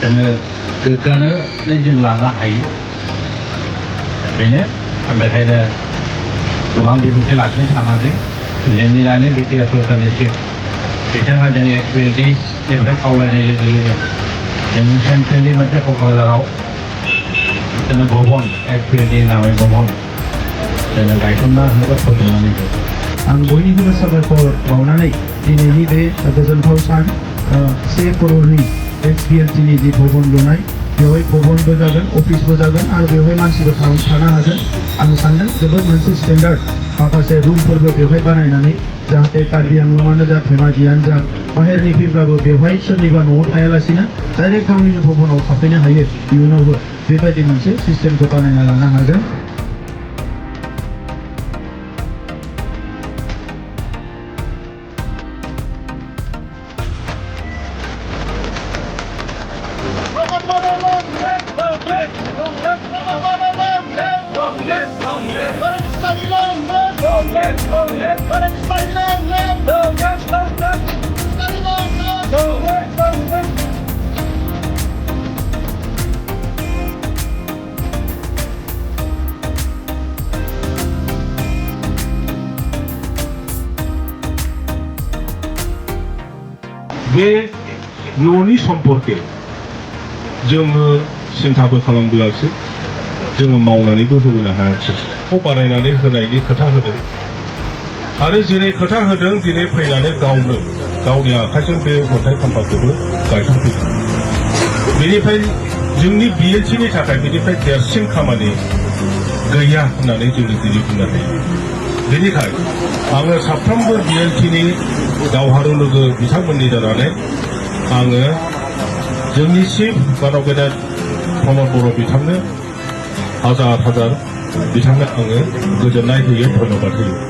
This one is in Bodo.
जोङो गोग्गानो जों लानो हायो बेनो बेखायनो गोबां बिबुंथि लाखिनो सानाखै जोंनि दानि बिटिआर सरकारनिसिम बिथाङा जोंनि BLTनिफ्राय खावलायनाय लोगो लोगो जोंनि सेन्ट्रेलनि मोनसे क'क्राझाराव जोङो भवन BLT नामै भवन जोङो गायसनना होनो फोजोबनानै आं बयनिख्रुइबो साबायखर बावनानै दिनैनि बे गोजोनथाव सान 1 करोड़नि BLTनि जि भवन लुनाय बेवहाय भवनबो जागोन अफिसबो जागोन आरो बेवहाय मानसिबो थानो हागोन आं सानदों जोबोद मोनसे स्टेन्डार्ड माखासे रुमफोरबो बेवहाय बानायनानै जाहाथे कार्बि आंलंआनो जा धेमाजियानो जा बाहेरनि फैब्लाबो बेवहाय सोरनिबा न'आव थायालासिनो डाइरेक्ट गावनि भवनाव थाफैनो हायो इयुनावबो बेबायदि मोनसे सिस्टेमखौ बानायना लानो हागोन बे न'नि सम्पर्के जोङो सिन्थाबो खालामबोआसै जोङो मावनानैबो होबोनो हायासै बानायनानै होनायनि खोथा होदों आरो जेरै खोथा होदों दिनै फैनानै गावनो गावनि आखाइजों बे अन्थाइ खाम्फाखौबो गायसनफैदों बेनिफ्राय जोंनि BLTनि थाखाय बेनिफ्राय देरसिन खामानि गैया होननानै जोङो दिनै बुंनो हायो बेनिखायनो आङो साफ्रोमबो BLTनि दावहारु लोगो बिथांमोननि जानानै आङो जोंनि चिफ मानव गेदेर प्रमद बर' बिथांनो हाजार हाजार बिथांनो आङो गोजोननाय होयो धन्यबाद होयो